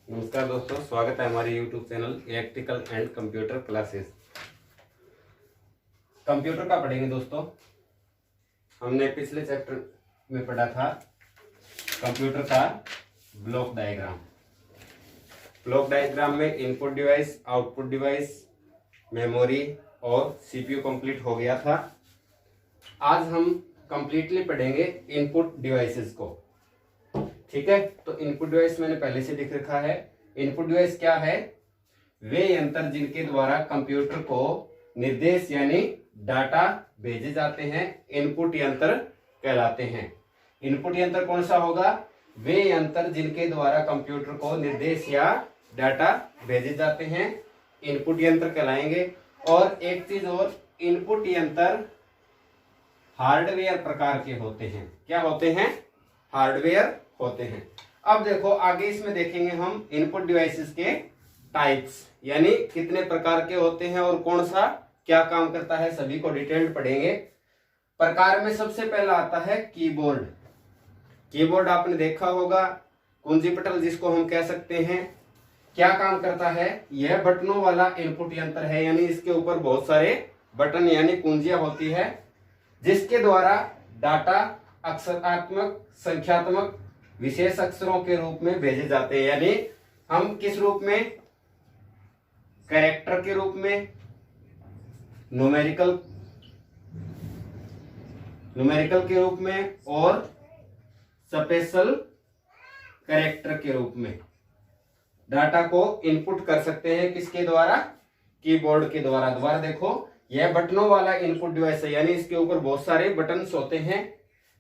नमस्कार दोस्तों, स्वागत है हमारे YouTube channel electrical and computer classes. Computer का पढ़ेंगे दोस्तों। हमने पिछले चैप्टर में पढ़ा था कंप्यूटर का ब्लॉक डायग्राम। ब्लॉक डायग्राम में input device, output device, memory और सीपीयू कंप्लीट हो गया था। आज हम कंप्लीटली पढ़ेंगे इनपुट डिवाइसेस को। ठीक है, तो इनपुट डिवाइस मैंने पहले से लिख रखा है। इनपुट डिवाइस क्या है? वे यंत्र जिनके द्वारा कंप्यूटर को निर्देश यानी डाटा भेजे जाते हैं इनपुट यंत्र कहलाते हैं। इनपुट यंत्र कौन सा होगा? वे यंत्र जिनके द्वारा कंप्यूटर को निर्देश या डाटा भेजे जाते हैं इनपुट यंत्र कहलाएंगे। और एक चीज और, इनपुट यंत्र हार्डवेयर प्रकार के होते हैं। क्या होते हैं? हार्डवेयर होते हैं। अब देखो आगे इसमें देखेंगे हम इनपुट डिवाइसेस के टाइप्स, यानी कितने प्रकार के होते हैं और कौन सा क्या काम करता है, सभी को डिटेल्ड पढ़ेंगे। प्रकार में सबसे पहला आता है कीबोर्ड। कीबोर्ड आपने देखा होगा, कुंजी पटल जिसको हम कह सकते हैं। क्या काम करता है? यह बटनों वाला इनपुट यंत्र है, यानी इसके ऊपर बहुत सारे बटन यानी कुंजियां होती है, जिसके द्वारा डाटा अक्षरात्मक, संख्यात्मक, विशेष अक्षरों के रूप में भेजे जाते हैं। यानी हम किस रूप में? कैरेक्टर के रूप में, न्यूमेरिकल के रूप में और स्पेशल कैरेक्टर के रूप में डाटा को इनपुट कर सकते हैं। किसके द्वारा? कीबोर्ड के द्वारा। दोबारा देखो, यह बटनों वाला इनपुट डिवाइस है, यानी इसके ऊपर बहुत सारे बटन्स होते हैं,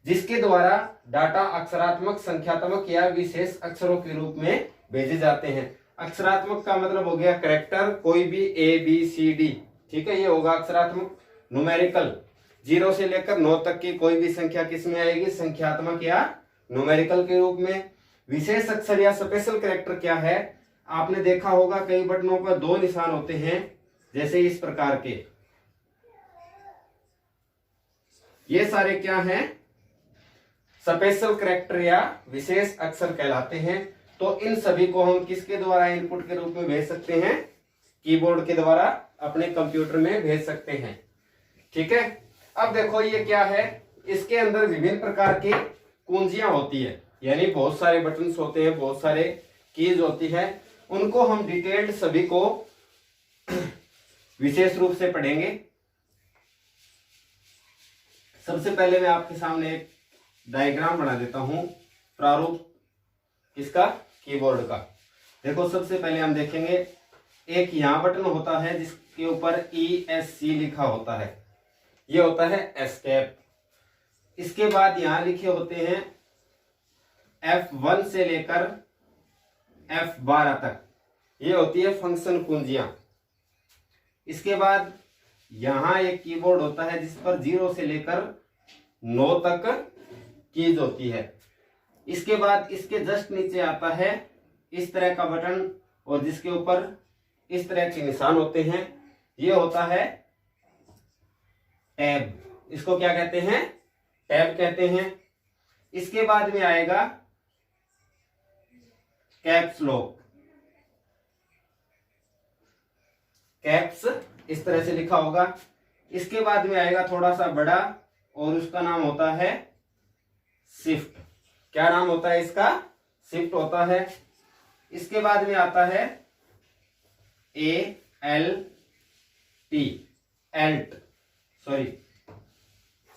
जिसके द्वारा डाटा अक्षरात्मक, संख्यात्मक या विशेष अक्षरों के रूप में भेजे जाते हैं। अक्षरात्मक का मतलब हो गया कैरेक्टर, कोई भी ए बी सी डी, ठीक है, ये होगा अक्षरात्मक। न्यूमेरिकल, 0 से लेकर 9 तक की कोई भी संख्या किसमें आएगी? संख्यात्मक या न्यूमेरिकल के रूप में। विशेष अक्षर या स्पेशल कैरेक्टर क्या है? आपने देखा होगा कई बटनों पर 2 निशान होते हैं, जैसे इस प्रकार के। ये सारे क्या हैं? स्पेशल कैरेक्टर या विशेष अक्षर कहलाते हैं। तो इन सभी को हम किसके द्वारा इनपुट के रूप में भेज सकते हैं? कीबोर्ड के द्वारा अपने कंप्यूटर में भेज सकते हैं। ठीक है, अब देखो ये क्या है? इसके अंदर विभिन्न प्रकार की कुंजियां होती है, यानी बहुत सारे बटन्स होते हैं, बहुत सारे कीज होती है। उनको हम डिटेल्ड सभी को विशेष रूप से पढ़ेंगे। सबसे पहले मैं आपके सामने एक डायग्राम बना देता हूं, प्रारूप किसका? कीबोर्ड का। देखो सबसे पहले हम देखेंगे, एक यहां बटन होता है जिसके ऊपर ESC लिखा होता है, ये होता है एस्केप। इसके बाद यहां लिखे होते हैं F1 से लेकर F12 तक, ये होती है फंक्शन कुंजियां। इसके बाद यहां एक कीबोर्ड होता है जिस पर 0 से लेकर 9 तक कीज होती है। इसके बाद इसके जस्ट नीचे आता है इस तरह का बटन, और जिसके ऊपर इस तरह के निशान होते हैं, ये होता है टैब। इसको क्या कहते हैं? टैब कहते हैं। इसके बाद में आएगा कैप्स लॉक। कैप्स इस तरह से लिखा होगा। इसके बाद में आएगा थोड़ा सा बड़ा, और उसका नाम होता है शिफ्ट। क्या नाम होता है इसका? शिफ्ट होता है। इसके बाद में आता है एल्ट, सॉरी,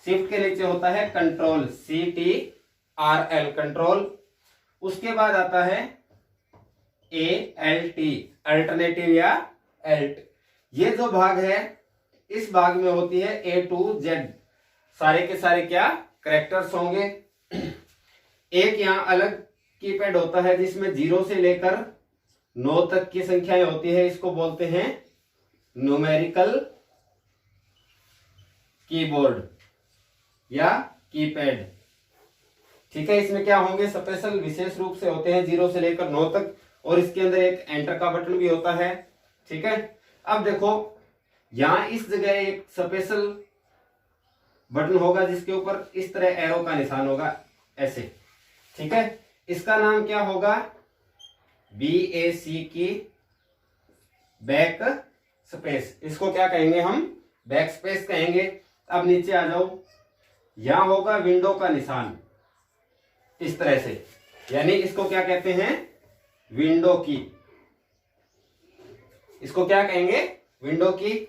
शिफ्ट के नीचे होता है कंट्रोल, CTRL, कंट्रोल। उसके बाद आता है ALT, अल्टरनेटिव या एल्ट। ये जो भाग है, इस भाग में होती है A to Z, सारे के सारे क्या कैरेक्टर्स होंगे। एक यहां अलग कीपैड होता है जिसमें 0 से लेकर 9 तक की संख्याएं होती है, इसको बोलते हैं न्यूमेरिकल कीबोर्ड या कीपैड। ठीक है, इसमें क्या होंगे? स्पेशल, विशेष रूप से होते हैं 0 से लेकर 9 तक, और इसके अंदर एक एंटर का बटन भी होता है। ठीक है, अब देखो यहां इस जगह एक स्पेशल बटन होगा जिसके ऊपर इस तरह एरो का निशान होगा, ऐसे। ठीक है, इसका नाम क्या होगा? BAC की बैक स्पेस, इसको क्या कहेंगे हम, बैक स्पेस कहेंगे। अब नीचे आ जाओ, यहां होगा विंडो का निशान इस तरह से, यानी इसको क्या कहते हैं, विंडो की। इसको क्या कहेंगे, विंडो की।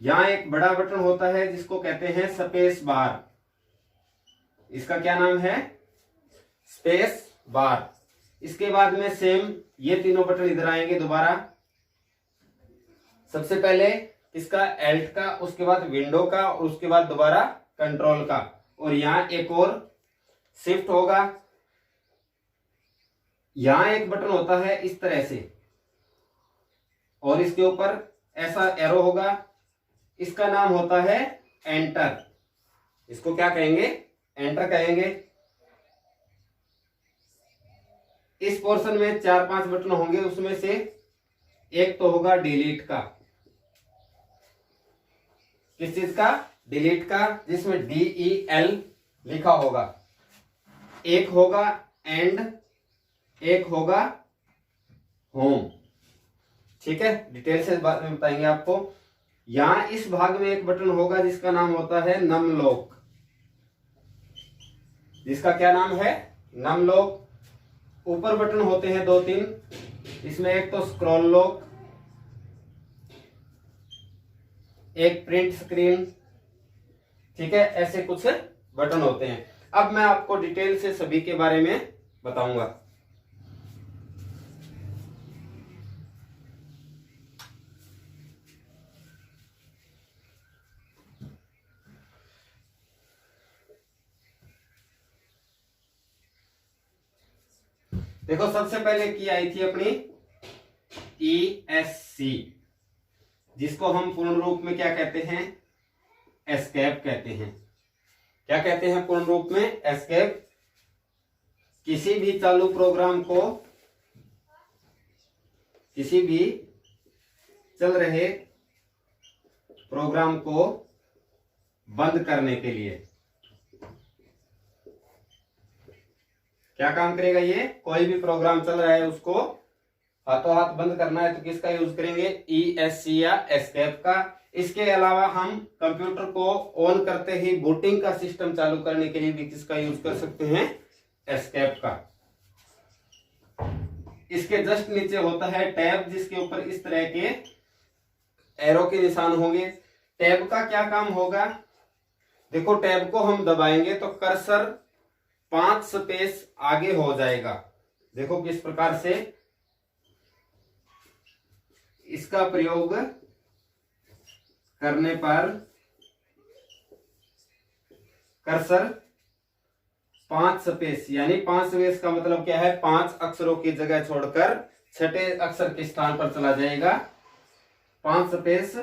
यहां एक बड़ा बटन होता है जिसको कहते हैं स्पेस बार, इसका क्या नाम है, स्पेस बार। इसके बाद में सेम ये तीनों बटन इधर आएंगे दोबारा। सबसे पहले इसका एल्ट का, उसके बाद विंडो का, और उसके बाद दोबारा कंट्रोल का, और यहां एक और शिफ्ट होगा। यहां एक बटन होता है इस तरह से, और इसके ऊपर ऐसा एरो होगा, इसका नाम होता है एंटर। इसको क्या कहेंगे, एंटर कहेंगे। इस पोर्शन में 4-5 बटन होंगे, उसमें से एक तो होगा डिलीट का। किस चीज का, डिलीट का, जिसमें DEL लिखा होगा। एक होगा एंड, एक होगा होम। ठीक है, डिटेल से बाद में बताएंगे आपको। यहां इस भाग में एक बटन होगा जिसका नाम होता है नम लॉक, जिसका क्या नाम है, नम लॉक। ऊपर बटन होते हैं 2-3, इसमें एक तो स्क्रॉल लॉक, एक प्रिंट स्क्रीन। ठीक है, ऐसे कुछ बटन होते हैं। अब मैं आपको डिटेल से सभी के बारे में बताऊंगा। देखो, सबसे पहले की आई थी अपनी ESC, जिसको हम पूर्ण रूप में क्या कहते हैं, एस्केप कहते हैं। क्या कहते हैं पूर्ण रूप में, एस्केप। किसी भी चालू प्रोग्राम को, किसी भी चल रहे प्रोग्राम को बंद करने के लिए क्या काम करेगा ये, कोई भी प्रोग्राम चल रहा है उसको हाथों हाथ बंद करना है तो किसका यूज करेंगे, ESC या एस्केप का। इसके अलावा हम कंप्यूटर को ऑन करते ही बूटिंग का सिस्टम चालू करने के लिए भी किसका यूज कर सकते हैं, एस्केप का। इसके जस्ट नीचे होता है टैब, जिसके ऊपर इस तरह के एरो के निशान होंगे। टैब का क्या काम होगा, देखो टैब को हम दबाएंगे तो कर्सर 5 स्पेस आगे हो जाएगा। देखो किस प्रकार से इसका प्रयोग करने पर कर्सर 5 स्पेस, यानी 5 स्पेस का मतलब क्या है, 5 अक्षरों की जगह छोड़कर छठे अक्षर के स्थान पर चला जाएगा, 5 स्पेस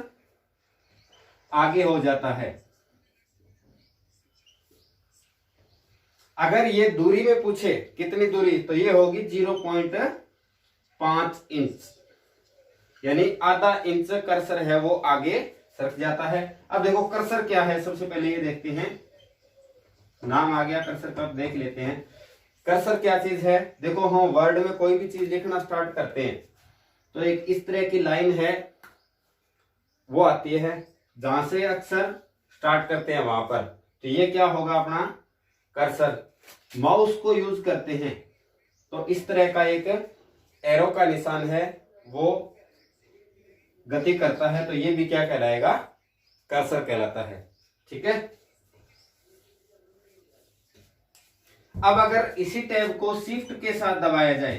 आगे हो जाता है। अगर ये दूरी में पूछे कितनी दूरी, तो ये होगी 0.5 इंच, यानी आधा इंच कर्सर है वो आगे सरक जाता है। अब देखो कर्सर क्या है, सबसे पहले ये देखते हैं। नाम आ गया कर्सर का, देख लेते हैं कर्सर क्या चीज है। देखो हम वर्ड में कोई भी चीज लिखना स्टार्ट करते हैं तो एक इस तरह की लाइन है वो आती है, जहां से अक्षर स्टार्ट करते हैं वहां पर, तो ये क्या होगा अपना कर्सर। माउस को यूज करते हैं तो इस तरह का एक एरो का निशान है वो गति करता है, तो ये भी क्या कहलाएगा, कर्सर कहलाता है। ठीक है, अब अगर इसी टैब को शिफ्ट के साथ दबाया जाए,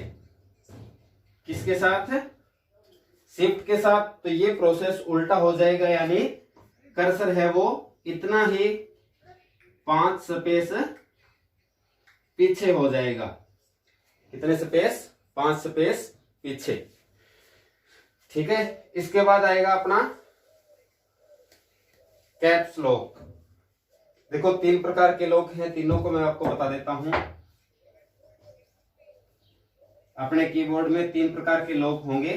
किसके साथ, शिफ्ट के साथ, तो ये प्रोसेस उल्टा हो जाएगा, यानी कर्सर है वो इतना ही 5 स्पेस पीछे हो जाएगा। कितने स्पेस, 5 स्पेस पीछे। ठीक है, इसके बाद आएगा अपना कैप्स लॉक। देखो 3 प्रकार के लॉक हैं, तीनों को मैं आपको बता देता हूं। अपने कीबोर्ड में 3 प्रकार के लॉक होंगे,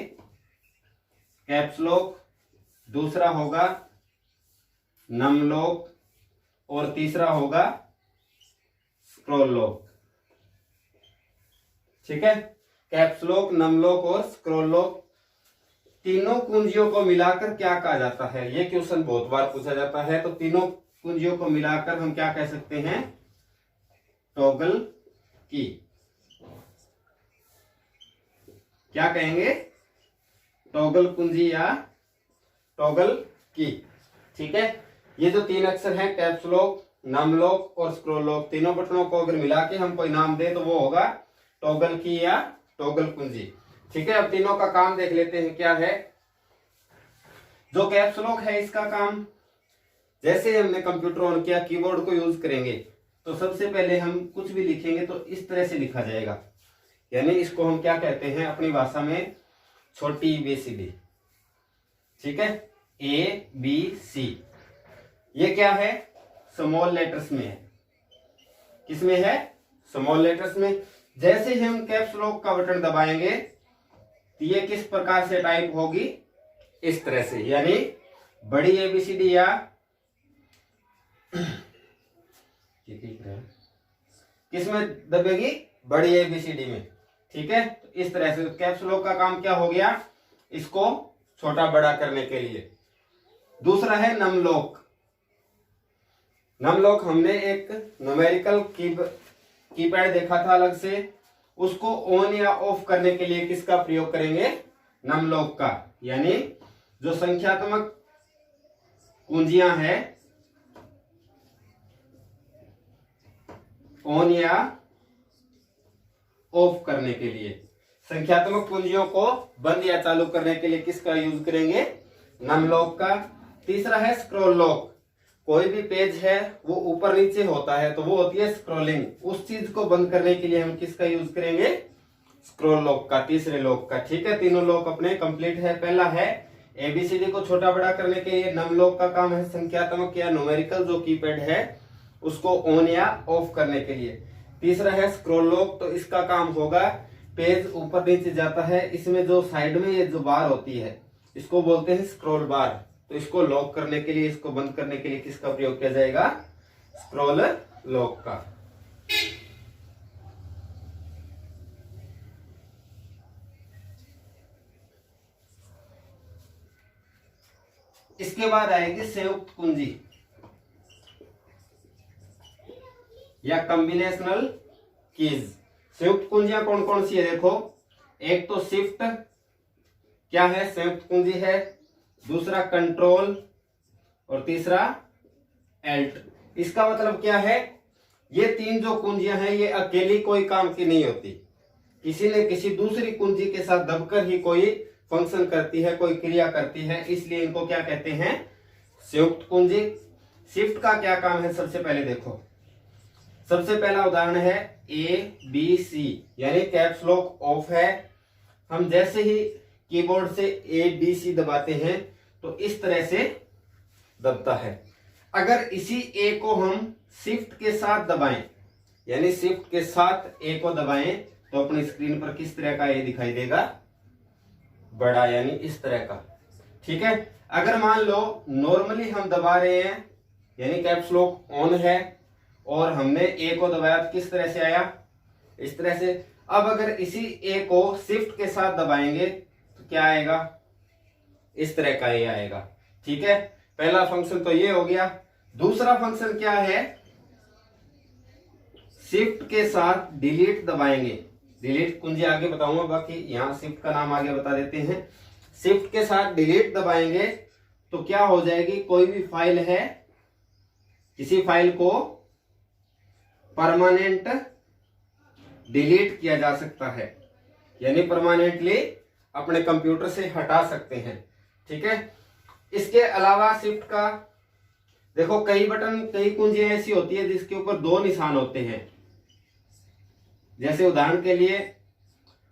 कैप्स लॉक, दूसरा होगा नम लॉक, और तीसरा होगा स्क्रॉल लॉक। ठीक है, कैप्स लॉक, नम लॉक और स्क्रॉल लॉक, तीनों कुंजियों को मिलाकर क्या कहा जाता है? ये क्वेश्चन बहुत बार पूछा जाता है। तो तीनों कुंजियों को मिलाकर हम क्या कह सकते हैं? टॉगल की। क्या कहेंगे? टॉगल कुंजी या टॉगल की। ठीक है, ये जो तीन अक्षर हैं कैप्स लॉक, नम लॉक और स्क्रॉल लॉक, तीनों बटनों को अगर मिला के हम कोई नाम दे तो वो होगा टॉगल की या टॉगल कुंजी। ठीक है, अब तीनों का काम देख लेते हैं क्या है। जो कैप्स लॉक है इसका काम, जैसे हमने कंप्यूटर ऑन किया, कीबोर्ड को यूज करेंगे तो सबसे पहले हम कुछ भी लिखेंगे तो इस तरह से लिखा जाएगा, यानी इसको हम क्या कहते हैं अपनी भाषा में? छोटी ABCD। ठीक है, ABC, ये क्या है? स्मॉल लेटर्स में है। किसमें है? स्मॉल लेटर्स में। जैसे ही हम कैप्स लॉक का बटन दबाएंगे तो ये किस प्रकार से टाइप होगी? इस तरह से, यानी बड़ी ABCD या किसमें दबेगी? बड़ी ABCD में। ठीक है, तो इस तरह से कैप्स लॉक का काम क्या हो गया? इसको छोटा बड़ा करने के लिए। दूसरा है नम लॉक। नम लॉक हमने एक न्यूमेरिकल कीपैड देखा था अलग से, उसको ऑन या ऑफ करने के लिए किसका प्रयोग करेंगे? नम लॉक का। यानी जो संख्यात्मक कुंजियां हैं, ऑन या ऑफ करने के लिए, संख्यात्मक कुंजियों को बंद या चालू करने के लिए किसका यूज करेंगे? नम लॉक का। तीसरा है स्क्रॉल लॉक। कोई भी पेज है वो ऊपर नीचे होता है तो वो होती है स्क्रॉलिंग, उस चीज को बंद करने के लिए हम किसका यूज करेंगे? स्क्रॉल लॉक का, तीसरे लॉक का। ठीक है, तीनों लॉक अपने कंप्लीट है। पहला है ABCD को छोटा बड़ा करने के लिए, नम लॉक का काम है संख्यात्मक या न्यूमेरिकल जो कीपैड है उसको ऑन या ऑफ करने के लिए। तीसरा है स्क्रॉल लॉक, तो इसका काम होगा पेज ऊपर नीचे जाता है, इसमें जो साइड में ये जो बार होती है इसको बोलते हैं स्क्रॉल बार। तो इसको लॉक करने के लिए, इसको बंद करने के लिए किसका प्रयोग किया जाएगा? स्क्रॉल लॉक का। इसके बाद आएगी संयुक्त कुंजी या कॉम्बिनेशनल कीज। संयुक्त कुंजियां कौन कौन सी है? देखो, एक तो शिफ्ट क्या है? संयुक्त कुंजी है। दूसरा कंट्रोल और तीसरा एल्ट। इसका मतलब क्या है? ये तीन जो कुंजियां हैं ये अकेली कोई काम की नहीं होती, किसी न किसी दूसरी कुंजी के साथ दबकर ही कोई फंक्शन करती है, कोई क्रिया करती है, इसलिए इनको क्या कहते हैं? संयुक्त कुंजी। शिफ्ट का क्या काम है? सबसे पहले देखो, सबसे पहला उदाहरण है ABC, यानी कैप्स लॉक ऑफ है। हम जैसे ही कीबोर्ड से ABC दबाते हैं तो इस तरह से दबता है। अगर इसी A को हम शिफ्ट के साथ दबाएं, यानी शिफ्ट के साथ A को दबाएं तो अपनी स्क्रीन पर किस तरह का A दिखाई देगा? बड़ा, यानी इस तरह का। ठीक है, अगर मान लो नॉर्मली हम दबा रहे हैं, यानी कैप्स लॉक ऑन है और हमने A को दबाया तो किस तरह से आया? इस तरह से। अब अगर इसी A को शिफ्ट के साथ दबाएंगे तो क्या आएगा? इस तरह का A आएगा। ठीक है, पहला फंक्शन तो ये हो गया। दूसरा फंक्शन क्या है? शिफ्ट के साथ डिलीट दबाएंगे। डिलीट कुंजी आगे बताऊंगा, बाकी यहां शिफ्ट का नाम आगे बता देते हैं। शिफ्ट के साथ डिलीट दबाएंगे तो क्या हो जाएगी? कोई भी फाइल है, किसी फाइल को परमानेंट डिलीट किया जा सकता है, यानी परमानेंटली अपने कंप्यूटर से हटा सकते हैं। ठीक है, इसके अलावा शिफ्ट का देखो, कई बटन, कई कुंजियां ऐसी होती है जिसके ऊपर दो निशान होते हैं। जैसे उदाहरण के लिए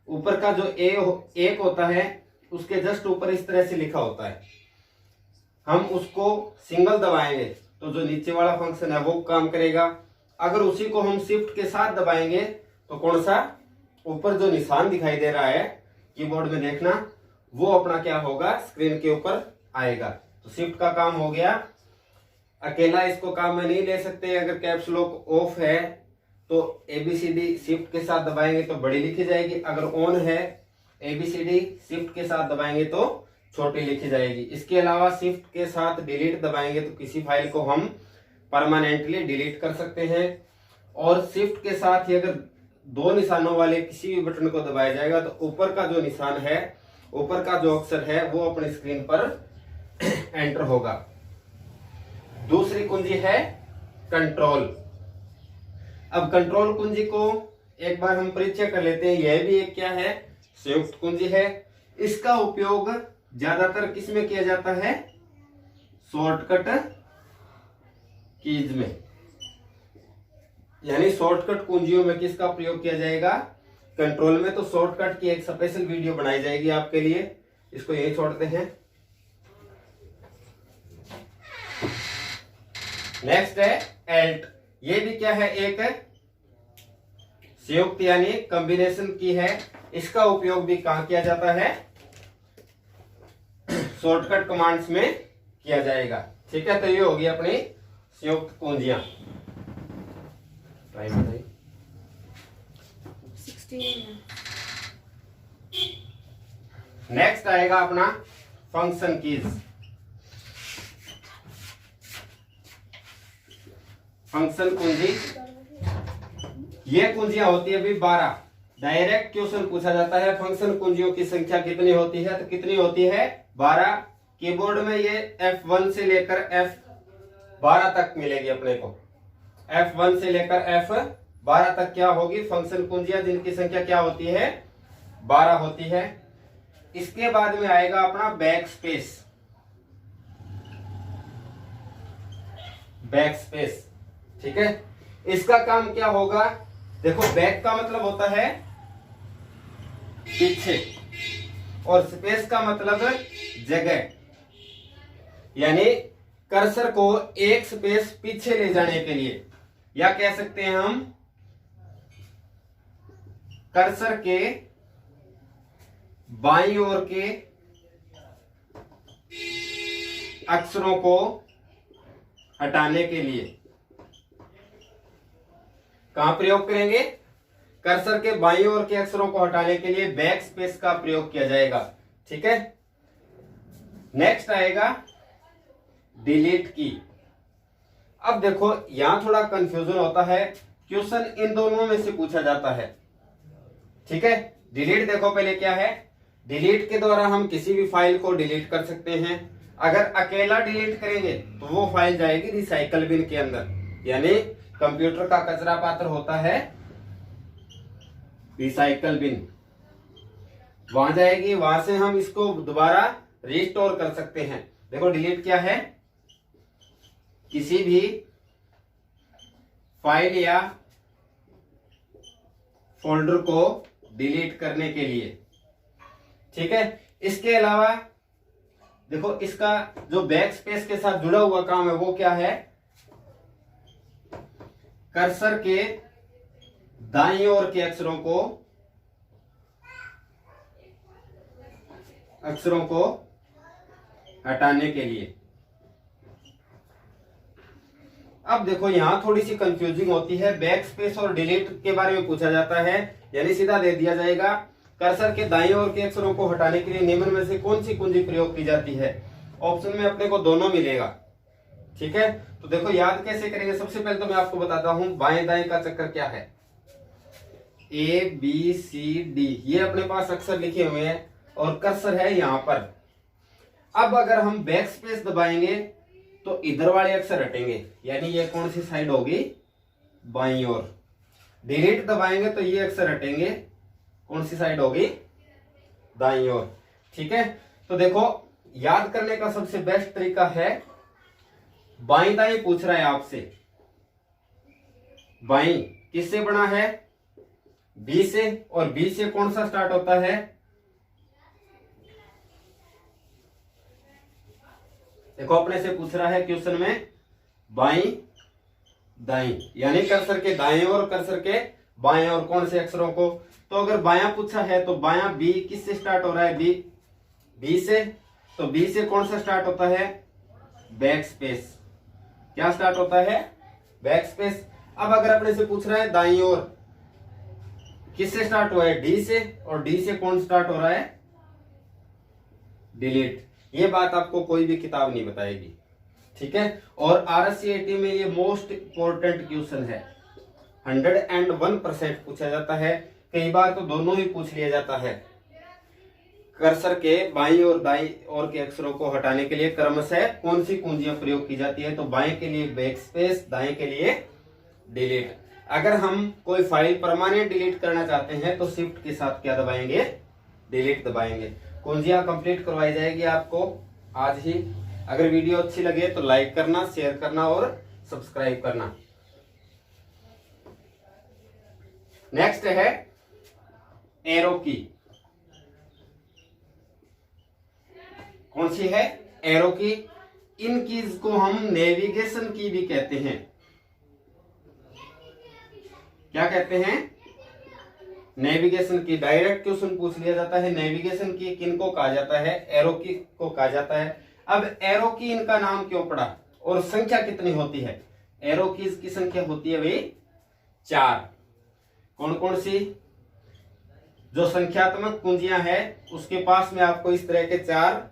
ऊपर का जो एक होता है उसके जस्ट ऊपर इस तरह से लिखा होता है, हम उसको सिंगल दबाएंगे तो जो नीचे वाला फंक्शन है वो काम करेगा। अगर उसी को हम शिफ्ट के साथ दबाएंगे तो कौन सा? ऊपर जो निशान दिखाई दे रहा है कीबोर्ड में देखना, वो अपना क्या होगा? स्क्रीन के ऊपर आएगा। तो शिफ्ट का काम हो गया। अकेला इसको काम में नहीं ले सकते। अगर कैप्स लॉक ऑफ है तो ABCD शिफ्ट के साथ दबाएंगे तो बड़ी लिखी जाएगी, अगर ऑन है ABCD शिफ्ट के साथ दबाएंगे तो छोटी लिखी जाएगी। इसके अलावा शिफ्ट के साथ डिलीट दबाएंगे तो किसी फाइल को हम परमानेंटली डिलीट कर सकते हैं, और शिफ्ट के साथ ही अगर दो निशानों वाले किसी भी बटन को दबाया जाएगा तो ऊपर का जो निशान है, ऊपर का जो अक्षर है वो अपनी स्क्रीन पर एंटर होगा। दूसरी कुंजी है कंट्रोल। अब कंट्रोल कुंजी को एक बार हम परिचय कर लेते हैं। यह भी एक क्या है, संयुक्त कुंजी है। इसका उपयोग ज्यादातर किस में किया जाता है, शॉर्टकट कीज में, यानी शॉर्टकट कुंजियों में किसका प्रयोग किया जाएगा, कंट्रोल में। तो शॉर्टकट की एक स्पेशल वीडियो बनाई जाएगी आपके लिए, इसको यही छोड़ते हैं। नेक्स्ट है एल्ट। ये भी क्या है, एक संयुक्त यानी कॉम्बिनेशन की है। इसका उपयोग भी कहां किया जाता है, शॉर्टकट कमांड्स में किया जाएगा। ठीक है, तो ये होगी अपनी संयुक्त कुंजियां। टाइम बताइए। 16। नेक्स्ट आएगा अपना फंक्शन कीज। फंक्शन कुंजी, ये कुंजियां होती है अभी 12। डायरेक्ट क्वेश्चन पूछा जाता है फंक्शन कुंजियों की संख्या कितनी होती है, तो कितनी होती है, 12। कीबोर्ड में ये F1 से लेकर F12 तक मिलेगी अपने को। F1 से लेकर F12 तक क्या होगी, फंक्शन कुंजियां जिनकी संख्या क्या होती है, 12 होती है। इसके बाद में आएगा अपना बैक स्पेस। बैक स्पेस, ठीक है। इसका काम क्या होगा, देखो बैक का मतलब होता है पीछे, और स्पेस का मतलब जगह, यानी कर्सर को एक स्पेस पीछे ले जाने के लिए, या कह सकते हैं हम कर्सर के बाईं ओर के अक्षरों को हटाने के लिए। कहां प्रयोग करेंगे, कर्सर के बाईं ओर के अक्षरों को हटाने के लिए बैक स्पेस का प्रयोग किया जाएगा। ठीक है। नेक्स्ट आएगा डिलीट की। अब देखो यहां थोड़ा कंफ्यूजन होता है, क्वेश्चन इन दोनों में से पूछा जाता है। ठीक है। डिलीट देखो पहले क्या है, डिलीट के द्वारा हम किसी भी फाइल को डिलीट कर सकते हैं। अगर अकेला डिलीट करेंगे तो वो फाइल जाएगी रिसाइकल बिन के अंदर, यानी कंप्यूटर का कचरा पात्र होता है रिसाइकल बिन, वहां जाएगी, वहां से हम इसको दोबारा रिस्टोर कर सकते हैं। देखो डिलीट क्या है, किसी भी फाइल या फोल्डर को डिलीट करने के लिए। ठीक है। इसके अलावा देखो इसका जो बैक स्पेस के साथ जुड़ा हुआ काम है वो क्या है, कर्सर के दाईं ओर के अक्षरों को हटाने के लिए। अब देखो यहां थोड़ी सी कंफ्यूजिंग होती है, बैक स्पेस और डिलीट के बारे में पूछा जाता है, यानी सीधा दे दिया जाएगा कर्सर के दाईं ओर के अक्षरों को हटाने के लिए निम्न में से कौन सी कुंजी प्रयोग की जाती है। ऑप्शन में अपने को दोनों मिलेगा। ठीक है। तो देखो याद कैसे करेंगे, सबसे पहले तो मैं आपको बताता हूं बाएं दाएं का चक्कर क्या है। ABCD ये अपने पास अक्षर लिखे हुए हैं और कर्सर है यहां पर। अब अगर हम बैक स्पेस दबाएंगे तो इधर वाले अक्षर हटेंगे, यानी ये कौन सी साइड होगी, बाईं ओर। डिलीट दबाएंगे तो ये अक्षर हटेंगे, कौन सी साइड होगी, दाईं ओर। ठीक है। तो देखो याद करने का सबसे बेस्ट तरीका है, बाईं दाईं पूछ रहा है आपसे, बाईं किससे बना है, B से, और B से कौन सा स्टार्ट होता है, देखो अपने से पूछ रहा है क्वेश्चन में बाईं दाईं, यानी कर्सर के दाएं और कर्सर के बाएं और कौन से अक्षरों को। तो अगर बायां पूछा है तो बायां B किससे स्टार्ट हो रहा है, B से, तो B से कौन सा स्टार्ट होता है, बैक स्पेस। क्या स्टार्ट होता है, बैक स्पेस। अब अगर अपने से पूछ रहा है दाईं ओर किससे स्टार्ट हुआ है, डी से, और डी से कौन स्टार्ट हो रहा है, डिलीट। ये बात आपको कोई भी किताब नहीं बताएगी, ठीक है। और RSCET में ये मोस्ट इंपॉर्टेंट क्वेश्चन है, 101% पूछा जाता है। कई बार तो दोनों ही पूछ लिया जाता है। कर्सर के बाईं और दाईं ओर के अक्षरों को हटाने के लिए क्रमशः कौन सी कुंजियां प्रयोग की जाती है, तो बाएं के लिए बैक स्पेस, दाएं के लिए डिलीट। अगर हम कोई फाइल परमानेंट डिलीट करना चाहते हैं तो शिफ्ट के साथ क्या दबाएंगे, डिलीट दबाएंगे। कुंजियां कंप्लीट करवाई जाएगी आपको आज ही। अगर वीडियो अच्छी लगे तो लाइक करना, शेयर करना और सब्सक्राइब करना। नेक्स्ट है एरो की। कौन सी है, एरो की। इन कीज को हम नेविगेशन की भी कहते हैं। क्या कहते हैं, नेविगेशन की। डायरेक्ट क्वेश्चन पूछ लिया जाता है, नेविगेशन की किन को कहा जाता है, एरो की को कहा जाता है। अब एरो की इनका नाम क्यों पड़ा और संख्या कितनी होती है, एरो कीज की संख्या होती है भाई 4। कौन कौन सी, जो संख्यात्मक कुंजियां हैं उसके पास में आपको इस तरह के 4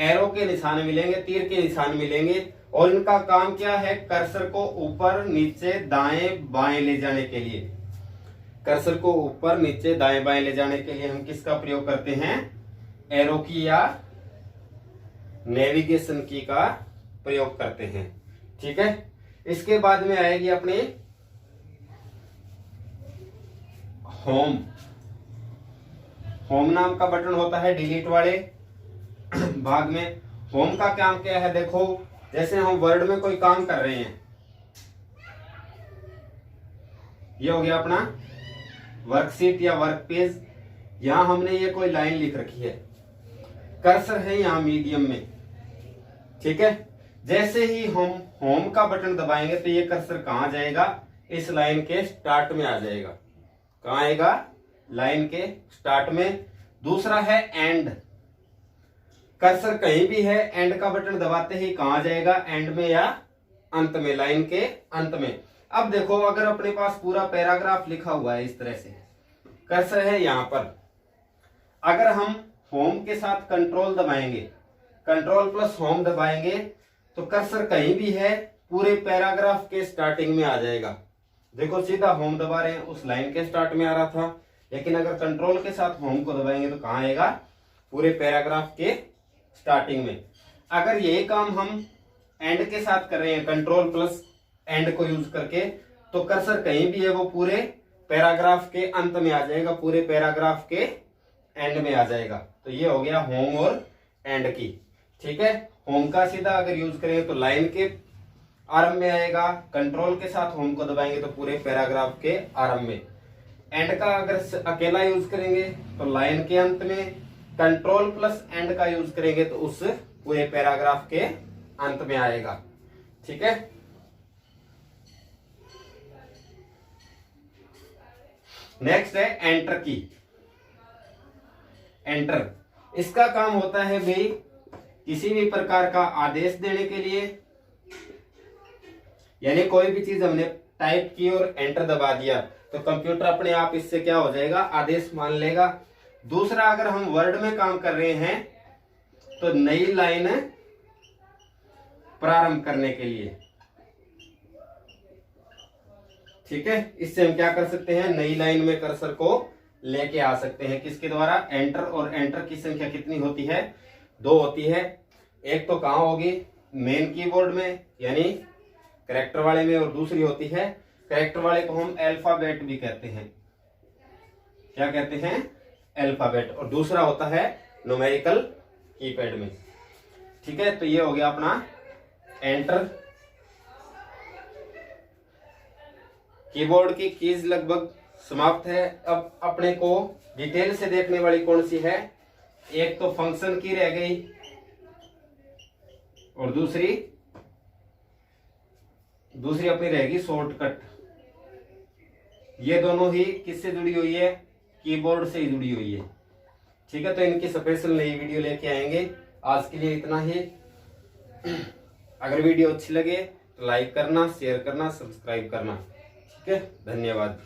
एरो के निशान मिलेंगे, तीर के निशान मिलेंगे। और इनका काम क्या है, कर्सर को ऊपर नीचे दाएं बाएं ले जाने के लिए। कर्सर को ऊपर नीचे दाएं बाएं ले जाने के लिए हम किसका प्रयोग करते हैं, एरो की या नेविगेशन की का प्रयोग करते हैं, ठीक है। इसके बाद में आएगी अपनी होम। होम नाम का बटन होता है डिलीट वाले भाग में। होम का काम क्या है, देखो जैसे हम वर्ड में कोई काम कर रहे हैं, ये हो गया अपना वर्कशीट या वर्क पेज। यहां हमने ये कोई लाइन लिख रखी है, कर्सर है यहां मीडियम में, ठीक है। जैसे ही हम होम का बटन दबाएंगे तो ये कर्सर कहां जाएगा, इस लाइन के स्टार्ट में आ जाएगा। कहां आएगा, लाइन के स्टार्ट में। दूसरा है एंड। कर्सर कहीं भी है, एंड का बटन दबाते ही कहां जाएगा, एंड में या अंत में, लाइन के अंत में। अब देखो अगर अपने पास पूरा पैराग्राफ लिखा हुआ है इस तरह से, कर्सर है यहां पर, अगर हम होम के साथ कंट्रोल दबाएंगे, कंट्रोल प्लस होम दबाएंगे तो कर्सर कहीं भी है पूरे पैराग्राफ के स्टार्टिंग में आ जाएगा। देखो सीधा होम दबा रहे हैं, उस लाइन के स्टार्ट में आ रहा था, लेकिन अगर कंट्रोल के साथ होम को दबाएंगे तो कहां आएगा, पूरे पैराग्राफ के स्टार्टिंग में। अगर यही काम हम एंड के साथ कर रहे हैं, कंट्रोल प्लस एंड को यूज करके, तो कर्सर कहीं भी है वो पूरे पैराग्राफ के अंत में आ जाएगा, पूरे पैराग्राफ के एंड में आ जाएगा। तो ये हो गया होम और एंड की, ठीक है। होम का सीधा अगर यूज करें तो लाइन के आरंभ में आएगा, कंट्रोल के साथ होम को दबाएंगे तो पूरे पैराग्राफ के आरंभ में। एंड का अगर अकेला यूज करेंगे तो लाइन के अंत में, कंट्रोल प्लस एंड का यूज करेंगे तो उस पूरे पैराग्राफ के अंत में आएगा, ठीक है। नेक्स्ट है एंटर की। एंटर, इसका काम होता है भाई किसी भी प्रकार का आदेश देने के लिए, यानी कोई भी चीज हमने टाइप की और एंटर दबा दिया तो कंप्यूटर अपने आप इससे क्या हो जाएगा, आदेश मान लेगा। दूसरा, अगर हम वर्ड में काम कर रहे हैं तो नई लाइन प्रारंभ करने के लिए, ठीक है, इससे हम क्या कर सकते हैं, नई लाइन में कर्सर को लेके आ सकते हैं। किसके द्वारा, एंटर। और एंटर की संख्या कितनी होती है, 2 होती है। एक तो कहां होगी, मेन कीबोर्ड में यानी कैरेक्टर वाले में, और दूसरी होती है, कैरेक्टर वाले को हम अल्फाबेट भी कहते हैं। क्या कहते हैं, अल्फाबेट। और दूसरा होता है न्यूमेरिकल कीपैड में, ठीक है। तो ये हो गया अपना एंटर। कीबोर्ड की कीज लगभग समाप्त है। अब अपने को डिटेल से देखने वाली कौन सी है, एक तो फंक्शन की रह गई और दूसरी अपनी रहेगी शॉर्टकट। ये दोनों ही किससे जुड़ी हुई है, कीबोर्ड से ही जुड़ी हुई है, ठीक है। तो इनकी स्पेशल नई वीडियो लेके आएंगे। आज के लिए इतना ही। अगर वीडियो अच्छी लगे तो लाइक करना, शेयर करना, सब्सक्राइब करना। ठीक है, धन्यवाद।